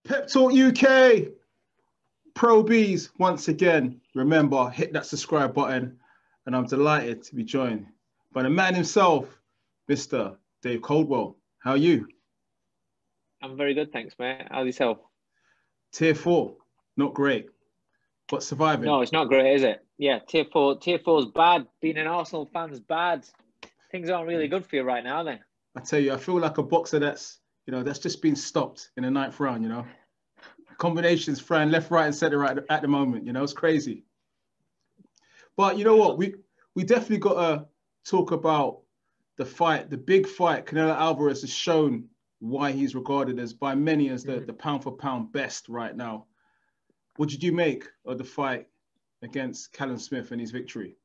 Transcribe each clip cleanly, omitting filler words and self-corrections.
Pep Talk UK, Pro Bs, once again, remember, hit that subscribe button, and I'm delighted to be joined by the man himself, Mr. Dave Coldwell. How are you? I'm very good, thanks, mate. How's yourself? Tier 4, not great, but surviving. No, it's not great, is it? Yeah, tier 4 is bad. Being an Arsenal fan's bad. Things aren't really good for you right now, are they? I tell you, I feel like a boxer that's just been stopped in the 9th round, Combinations flying left, right, and center right at the moment, it's crazy. But you know what? We definitely got to talk about the fight, the big fight. Canelo Alvarez has shown why he's regarded as by many as the pound for pound best right now. What did you make of the fight against Callum Smith and his victory?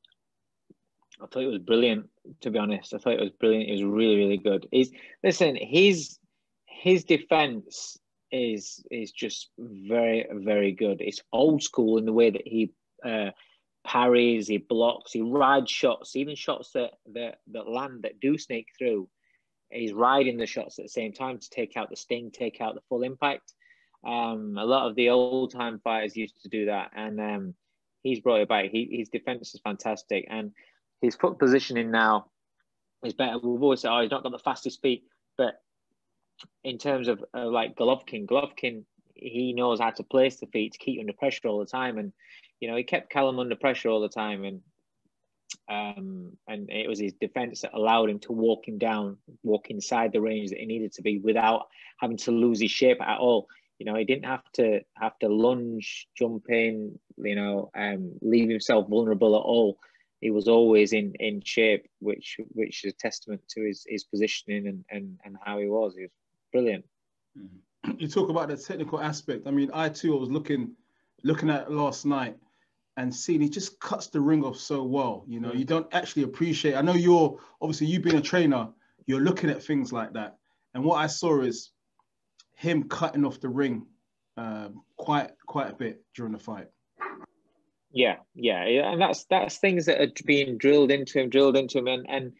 I thought it was brilliant, to be honest. I thought it was brilliant. It was really, really good. His defense is just very, very good. It's old school in the way that he parries, he blocks, he rides shots, even shots that land, that do snake through. He's riding the shots at the same time to take out the sting, take out the full impact. A lot of the old time fighters used to do that, and he's brought it back. His defense is fantastic, and his foot positioning now is better. We've always said, he's not got the fastest feet, but in terms of like Golovkin, he knows how to place the feet to keep you under pressure all the time, and he kept Callum under pressure all the time, and it was his defense that allowed him to walk inside the range that he needed to be without having to lose his shape at all. He didn't have to lunge, jump in, leave himself vulnerable at all. He was always in shape, which is a testament to his positioning and how he was. He was brilliant. You talk about the technical aspect. I mean, I too was looking at it last night and seeing he just cuts the ring off so well. You don't actually appreciate. I know you've been a trainer. You're looking at things like that, and what I saw is him cutting off the ring quite a bit during the fight. Yeah, and that's things that are being drilled into him, and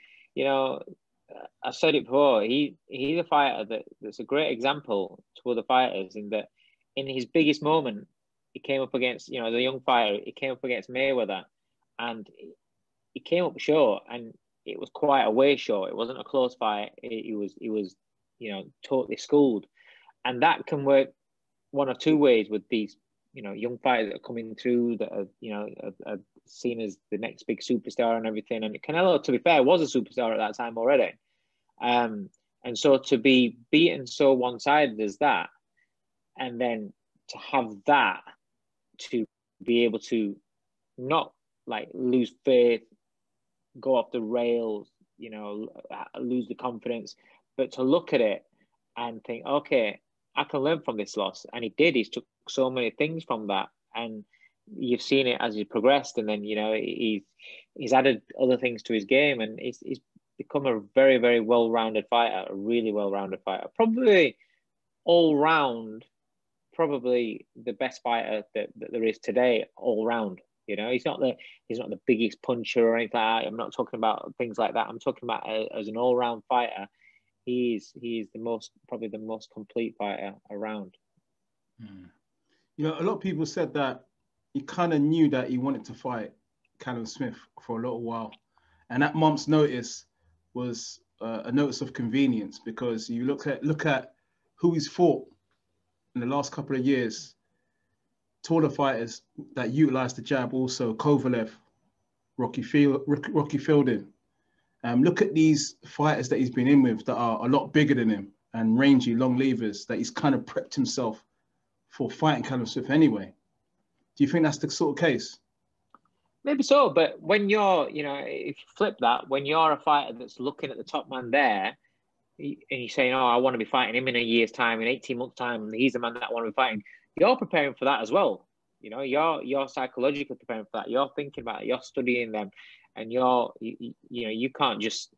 I've said it before. He's a fighter that's a great example to other fighters in that in his biggest moment, he came up against as a young fighter. He came up against Mayweather, and he came up short, and it was quite a way short. It wasn't a close fight. He was totally schooled, and that can work one of two ways with these young fighters that are coming through that are seen as the next big superstar and everything. And Canelo, to be fair, was a superstar at that time already. And so to be beaten so one-sided as that, and then to have that, to be able to not like lose faith, go off the rails, lose the confidence, but to look at it and think, okay, I can learn from this loss. And he did. He's took so many things from that. And you've seen it as he progressed. And then, he's added other things to his game. And he's become a very, very well-rounded fighter, a really well-rounded fighter. Probably all-round, probably the best fighter that there is today, all-round. He's not the biggest puncher or anything like that. I'm not talking about things like that. I'm talking about as an all-round fighter. He's probably the most complete fighter around. A lot of people said that he kind of knew that he wanted to fight Callum Smith for a little while, and that month's notice was a notice of convenience, because you look at who he's fought in the last couple of years. Taller fighters that utilize the jab, also Kovalev, Rocky Fielding. Look at these fighters that he's been in with that are a lot bigger than him and rangy, long levers, that he's kind of prepped himself for fighting Callum Smith anyway. Do you think that's the sort of case? Maybe so, but when you're, if you flip that, when you're a fighter that's looking at the top man there, and you're saying, I want to be fighting him in a year's time, in 18 months' time, and he's the man that I want to be fighting, you're preparing for that as well. You know, you're psychologically preparing for that. You're thinking about it. You're studying them, and you know, you can't just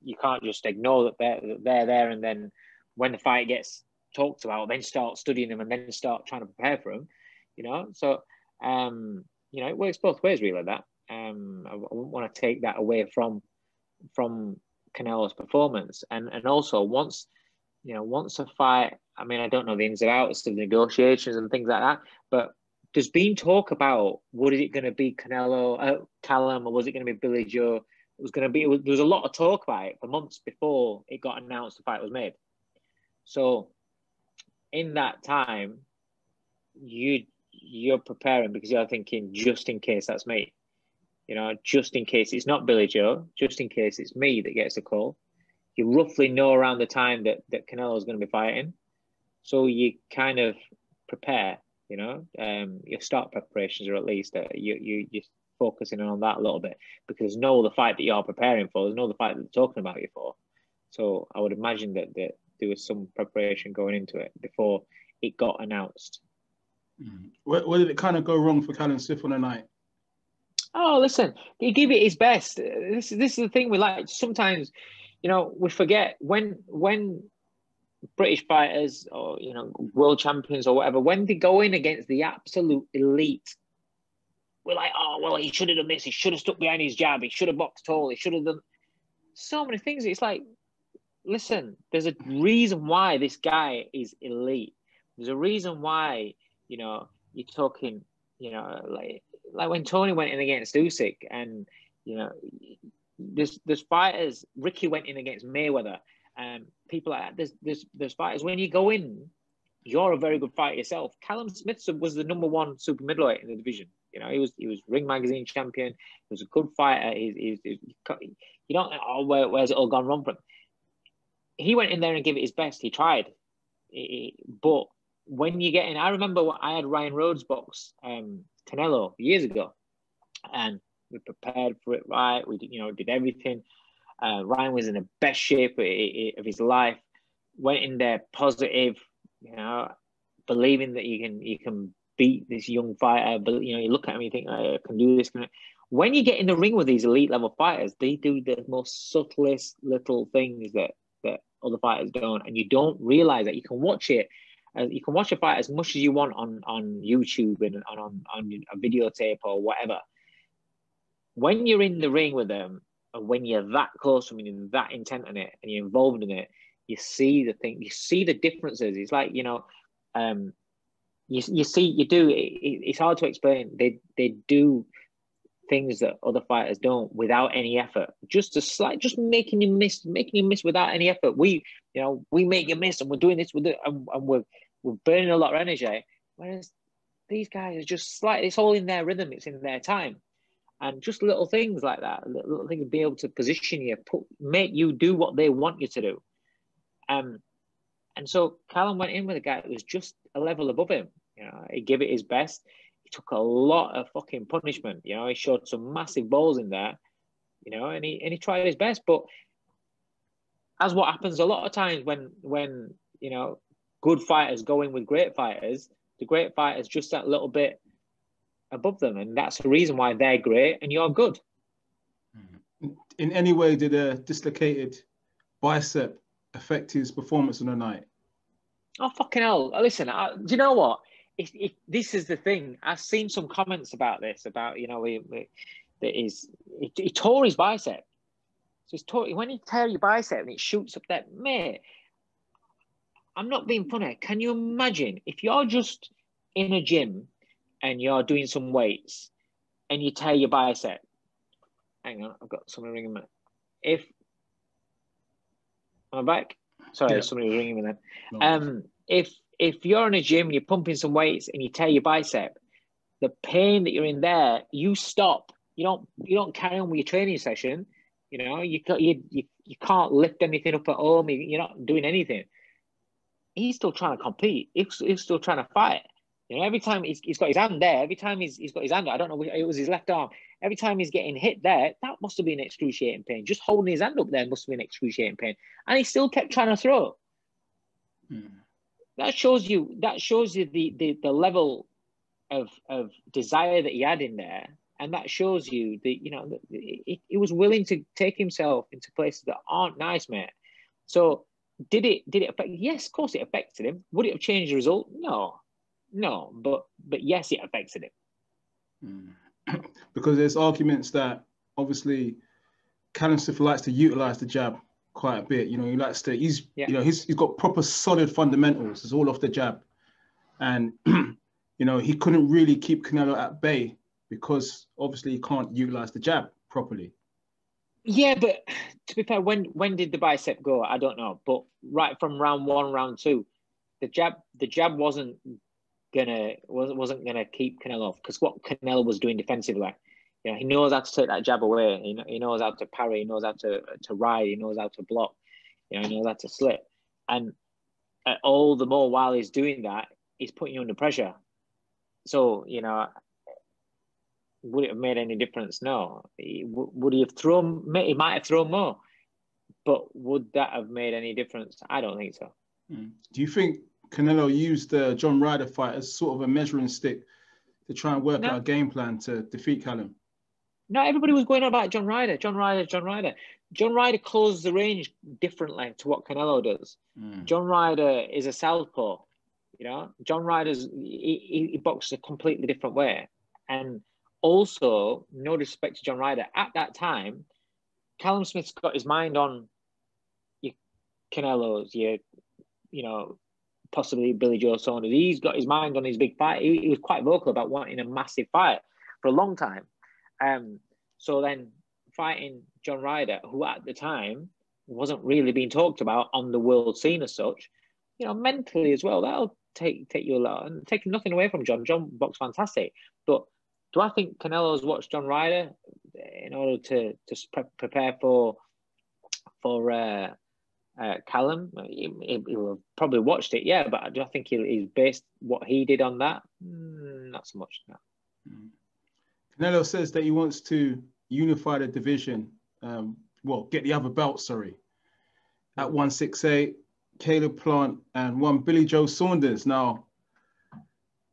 ignore that they're there, and then when the fight gets talked about, then start studying them and then start trying to prepare for them. You know, so you know, it works both ways really. That I wouldn't want to take that away from Canelo's performance, and also once a fight. I mean, I don't know the ins and outs of the negotiations and things like that, but there's been talk about what is it going to be, Canelo, Callum, or was it going to be Billy Joe? It was going to be. There was a lot of talk about it for months before it got announced the fight was made. So, in that time, you're preparing because you're thinking, just in case that's me, you know, just in case it's not Billy Joe, just in case it's me that gets the call. You roughly know around the time that Canelo is going to be fighting, so you kind of prepare. You know, your start preparations, or at least you're focusing on that a little bit, because there's no other fight that you're preparing for. There's no other fight that they're talking about you for. So I would imagine that there was some preparation going into it before it got announced. Where did it kind of go wrong for Callum Smith on the night? Oh, listen, he gave it his best. This is the thing we like. Sometimes, you know, we forget when British fighters, or, you know, world champions or whatever, when they go in against the absolute elite, we're like, oh, well, he should have done this. He should have stuck behind his jab. He should have boxed tall. He should have done so many things. It's like, listen, there's a reason why this guy is elite. There's a reason why, you know, you're talking, you know, like when Tony went in against Usyk, and, you know, there's fighters. Ricky went in against Mayweather. People like that. There's fighters. When you go in, you're a very good fighter yourself. Callum Smith was the #1 super middleweight in the division. You know, he was Ring Magazine champion. He was a good fighter. You don't know, oh, where's it all gone wrong for him? He went in there and gave it his best. He tried, but when you get in, I remember I had Ryan Rhodes box Canelo years ago, and we prepared for it right. We did everything. Ryan was in the best shape of his life. Went in there positive, you know, believing that you can beat this young fighter. But you know, you look at him, you think, I can do this. When you get in the ring with these elite level fighters, they do the most subtlest little things that other fighters don't, and you don't realize that. You can watch it. You can watch a fight as much as you want on YouTube and on a videotape or whatever. When you're in the ring with them, and when you're that close to them, and you're that intent on it, and you're involved in it, you see the thing. You see the differences. It's like, you know, it's hard to explain. They do things that other fighters don't without any effort. Just making you miss without any effort. We make you miss, and we're doing this with it, and we're burning a lot of energy. Whereas these guys are just slightly. It's all in their rhythm. It's in their time. And just little things like that, little things, be able to position you, make you do what they want you to do. And so Callum went in with a guy that was just a level above him. You know, he gave it his best. He took a lot of fucking punishment. You know, he showed some massive balls in there. You know, and he tried his best. But as what happens a lot of times when you know, good fighters go in with great fighters, the great fighters just that little bit above them, and that's the reason why they're great and you're good. In any way, did a dislocated bicep affect his performance on the night? Oh, fucking hell. Listen, do you know what? This is the thing. I've seen some comments about this, about, you know, he tore his bicep. So when you tear your bicep and it shoots up there, mate, I'm not being funny. Can you imagine if you're just in a gym and you're doing some weights and you tear your bicep? Hang on, I've got somebody ringing me. Am I back? Sorry, yeah. Somebody was ringing me then. No. If you're in a gym and you're pumping some weights and you tear your bicep, the pain that you're in there, you stop. You don't carry on with your training session. You know, you can't lift anything up at home. You're not doing anything. He's still trying to compete. He's still trying to fight. You know, every time he's got his hand there, every time he's got his hand, I don't know, it was his left arm. Every time he's getting hit there, that must have been excruciating pain. Just holding his hand up there must have been excruciating pain. And he still kept trying to throw. That shows you the level of desire that he had in there, and that shows you that, you know, that he was willing to take himself into places that aren't nice, mate. So did it affect? Yes, of course it affected him. Would it have changed the result? No, but yes, it affected him. Because there's arguments that obviously Callum Smith likes to utilize the jab quite a bit. You know, he likes to. He's got proper solid fundamentals. It's all off the jab, and you know, he couldn't really keep Canelo at bay because obviously he can't utilize the jab properly. Yeah, but to be fair, when did the bicep go? I don't know. But right from round 1, round 2, the jab wasn't gonna keep Canelo off, because what Canelo was doing defensively, you know, he knows how to take that jab away. He knows how to parry. He knows how to ride. He knows how to block. You know, he knows how to slip. And all the more while he's doing that, he's putting you under pressure. So, you know, would it have made any difference? No. Would he have thrown? He might have thrown more, but would that have made any difference? I don't think so. Do you think Canelo used the Johnryder fight as sort of a measuring stick to try and work out a game plan to defeat Callum? No, everybody was going on about Johnryder. Johnryder closes the range differently to what Canelo does. Johnryder is a southpaw. You know, Johnryder's he boxes a completely different way. And also, no disrespect to Johnryder, at that time, Callum Smith's got his mind on your Canelos, you know, possibly Billy Joe Saunders. He's got his mind on his big fight. He was quite vocal about wanting a massive fight for a long time. So then fighting Johnryder, who at the time wasn't really being talked about on the world scene as such, you know, mentally as well, that'll take you a lot. And taking nothing away from John. John boxed fantastic. But do I think Canelo's watched Johnryder in order to prepare for Callum? He will have probably watched it, yeah, but do I think he's based what he did on that? Not so much, no. Canelo says that he wants to unify the division, get the other belt, sorry, at 168, Caleb Plant and one Billy Joe Saunders. Now,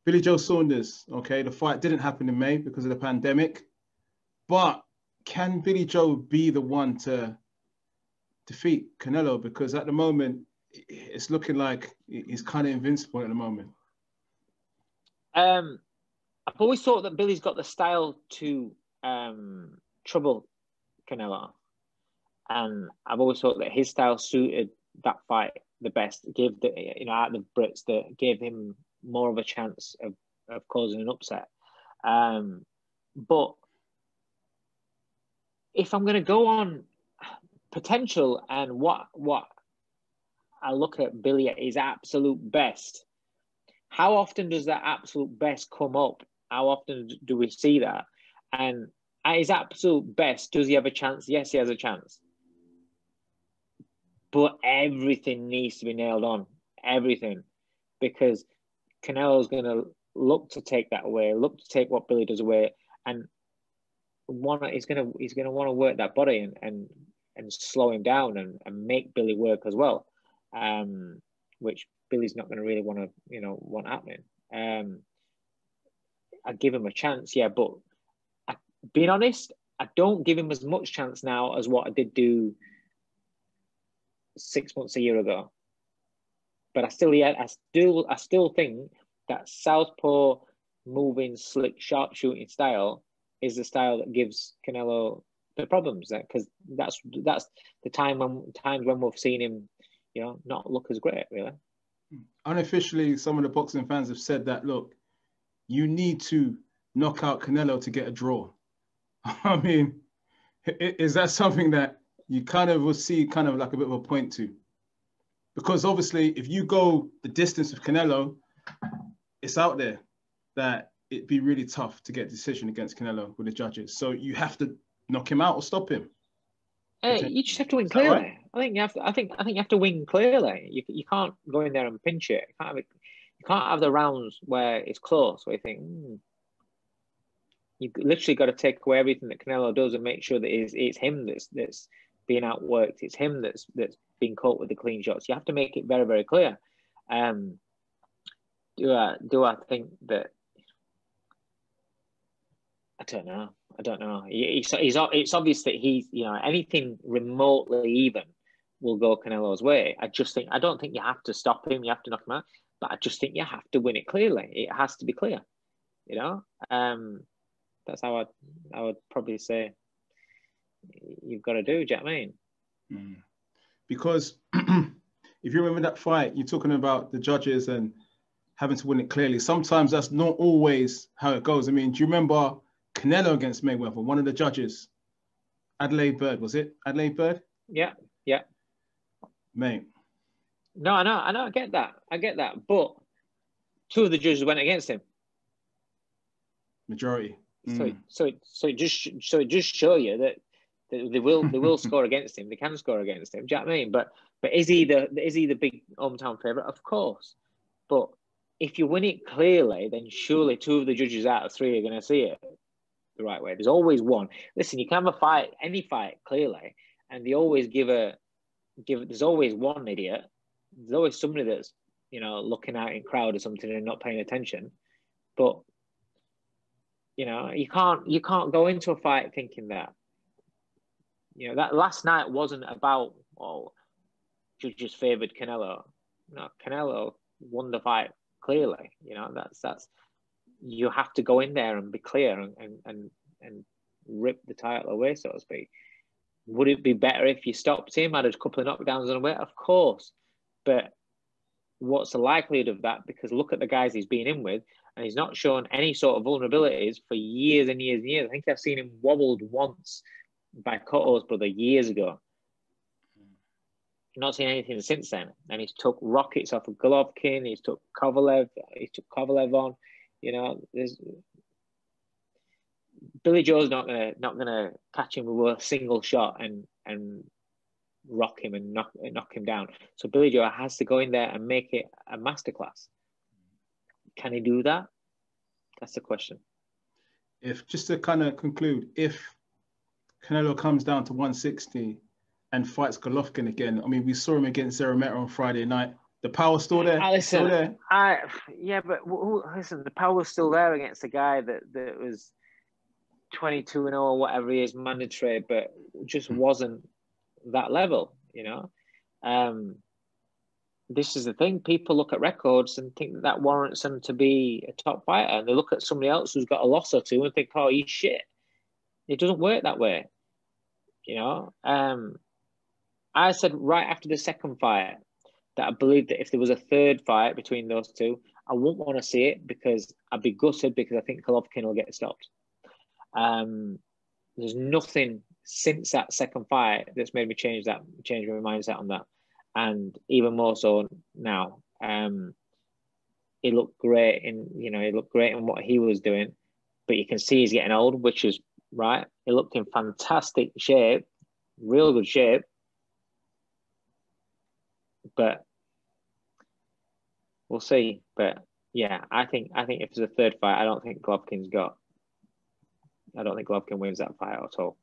Billy Joe Saunders, okay, the fight didn't happen in May because of the pandemic, but can Billy Joe be the one to defeat Canelo? Because at the moment, it's looking like he's kind of invincible at the moment. I've always thought that Billy's got the style to trouble Canelo, and I've always thought that his style suited that fight the best. Gave the, you know, out of the Brits, that gave him more of a chance of causing an upset. But if I'm going to go on potential and what I look at Billy at his absolute best, how often does that absolute best come up? How often do we see that? And at his absolute best, does he have a chance? Yes, he has a chance. But everything needs to be nailed on. Everything. Because Canelo's going to look to take that away, look to take what Billy does away, and he's going to want to work that body and slow him down and make Billy work as well, which Billy's not going to really want happening. I give him a chance, yeah, but being honest, I don't give him as much chance now as what I did do 6 months, a year ago. But I still think that southpaw moving, slick, sharp shooting style is the style that gives Canelo the problems, because that's the times when we've seen him, you know, not look as great, really. Unofficially, some of the boxing fans have said that, look, you need to knock out Canelo to get a draw. I mean, is that something that you kind of will see kind of like a bit of a point to? Because obviously, if you go the distance with Canelo, it's out there that it'd be really tough to get a decision against Canelo with the judges. So you have to knock him out or stop him. You just have to win clearly. Right? I think you have to win clearly. You can't go in there and pinch it. You can't have the rounds where it's close, where you think, you've literally got to take away everything that Canelo does and make sure that it's him that's being outworked. It's him that's being caught with the clean shots. You have to make it very, very clear. Do I think that I don't know. I don't know. It's obvious that he's, you know, anything remotely even will go Canelo's way. I don't think you have to stop him. You have to knock him out. But I just think you have to win it clearly. It has to be clear. You know, that's how I would probably say you've got to do. Do you know what I mean? Mm. Because if you remember that fight, you're talking about the judges and having to win it clearly. Sometimes that's not always how it goes. I mean, do you remember Canelo against Mayweather? One of the judges, Adelaide Bird, was it? Adelaide Bird? Yeah. Mate. No, I know. I get that. But two of the judges went against him. Majority. So it just show you that they will score against him. They can score against him. Do you know what I mean? But is he the big hometown favourite? Of course. But if you win it clearly, then surely two of the judges out of three are going to see it the right way. There's always one. Listen, you can have any fight clearly, and they always there's always one idiot. There's always somebody that's, you know, looking out in crowd or something and not paying attention. But, you know, you can't go into a fight thinking that, you know, that last night wasn't about, judges favoured Canelo. No, Canelo won the fight clearly. You know, that's you have to go in there and be clear and rip the title away, so to speak. Would it be better if you stopped him, had a couple of knockdowns on the way? Of course. But what's the likelihood of that? Because look at the guys he's been in with, and he's not shown any sort of vulnerabilities for years and years and years. I think I've seen him wobbled once by Cotto's brother years ago. Not seen anything since then. And he's took rockets off of Golovkin. He's took Kovalev. He took Kovalev on. You know, Billy Joe's not gonna catch him with a single shot and rock him and knock him down. So Billy Joe has to go in there and make it a masterclass. Can he do that? That's the question. If, just to kind of conclude, if Canelo comes down to 160 and fights Golovkin again, I mean, we saw him against Zerameta on Friday night. The power's still there. Listen, still there. But listen, the power's still there against a guy that was 22-0 or whatever he is, mandatory, but just wasn't that level, you know. This is the thing. People look at records and think that warrants them to be a top fighter, and they look at somebody else who's got a loss or two and think, oh, he's shit. It doesn't work that way, you know. I said right after the second fight that I believed that if there was a third fight between those two, I wouldn't want to see it because I'd be gutted, because I think Golovkin will get stopped. There's nothing since that second fight that's made me change my mindset on that, and even more so now. He looked great in what he was doing, but you can see he's getting old, which is right. He looked in fantastic shape, real good shape, but we'll see. But yeah, I think if there's a third fight, I don't think Golovkin wins that fight at all.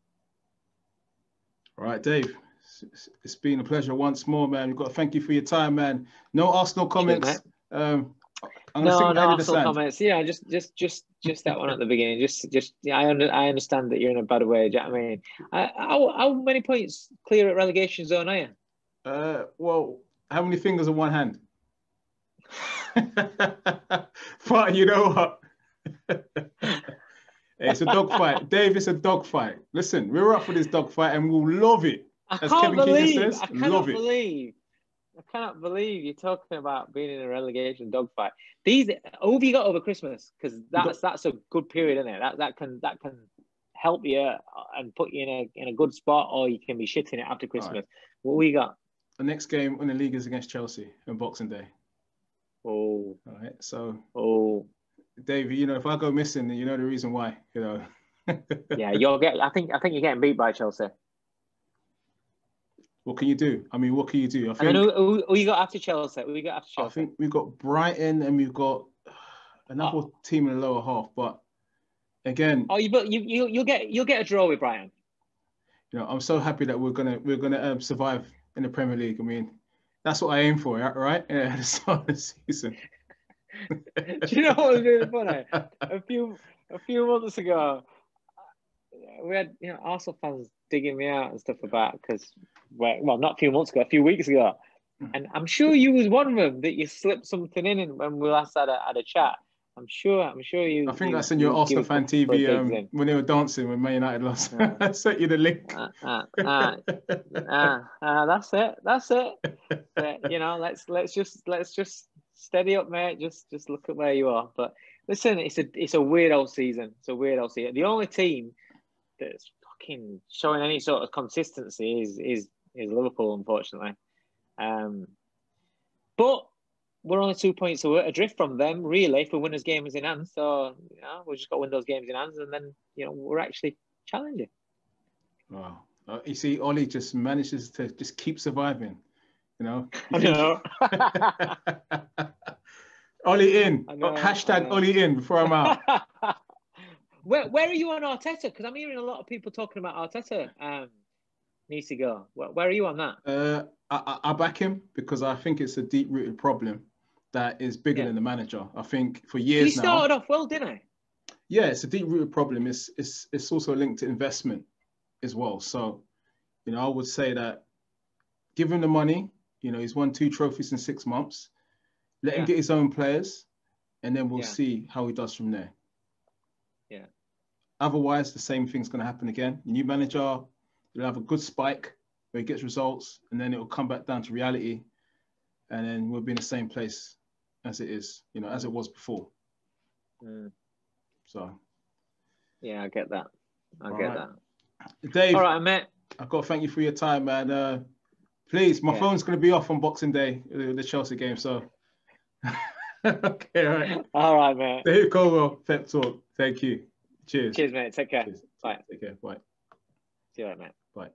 All right, Dave. It's been a pleasure once more, man. We've got to thank you for your time, man. No Arsenal comments. No Arsenal comments. Yeah, just that one at the beginning. I understand that you're in a bad way. Do you know what I mean? How many points clear at relegation zone are you? Well, how many fingers on one hand? But you know what? It's a dogfight. Dave, it's a dogfight. Listen, we're up for this dogfight and we'll love it. I cannot believe you're talking about being in a relegation dogfight. Who have you got over Christmas? Because that's a good period, isn't it? That can help you and put you in a good spot, or you can be shitting it after Christmas. Right. What we got? The next game in the league is against Chelsea on Boxing Day. Oh. All right. So. Dave, you know, if I go missing, then you know the reason why. You know. Yeah, I think you're getting beat by Chelsea. What can you do? I mean, what can you do? I think. And then who you got after Chelsea? I think we've got Brighton and we've got another team in the lower half. But again, you'll get a draw with Brighton. You know, I'm so happy that we're gonna survive in the Premier League. I mean, that's what I aim for, right? Yeah, at the start of the season. Do you know what was really funny? A few months ago, we had, you know, Arsenal fans digging me out and stuff about, because, well, not a few months ago, a few weeks ago, and I'm sure you was one of them that you slipped something in when we last had a chat. I'm sure you. I think that's in your Arsenal fan TV when they were dancing when Man United lost. I sent you the link. That's it. But, you know, let's just steady up, mate. Just look at where you are. But listen, it's a weird old season. It's a weird old season. The only team that's fucking showing any sort of consistency is Liverpool, unfortunately. But we're only 2 points adrift from them, really, if we win those games in hand. So, you know, we've just got to win those games in hand, and then, you know, we're actually challenging. Wow. You see, Ollie just manages to just keep surviving, you know? I know. Ollie in. Hashtag Ollie in before I'm out. Where are you on Arteta? Because I'm hearing a lot of people talking about Arteta needs to go. Where are you on that? I back him because I think it's a deep-rooted problem that is bigger than the manager. I think for years he started off well, didn't he? Yeah, it's a deep-rooted problem. It's also linked to investment as well. So, you know, I would say that give him the money. You know, he's won 2 trophies in 6 months. Let him get his own players, and then we'll see how he does from there. Yeah. Otherwise, the same thing's going to happen again. New manager, you'll have a good spike where he gets results, and then it will come back down to reality, and then we'll be in the same place as it is, you know, as it was before. So. Yeah, I get that. I get that. Dave. All right, mate. I've got to thank you for your time, man. Please, my phone's going to be off on Boxing Day, the Chelsea game, so. Okay, all right. All right, mate. Dave Coldwell, Pep Talk. Thank you. Cheers. Cheers, mate. Take care. Cheers. Bye. Take care. Bye. See you later, mate. Bye.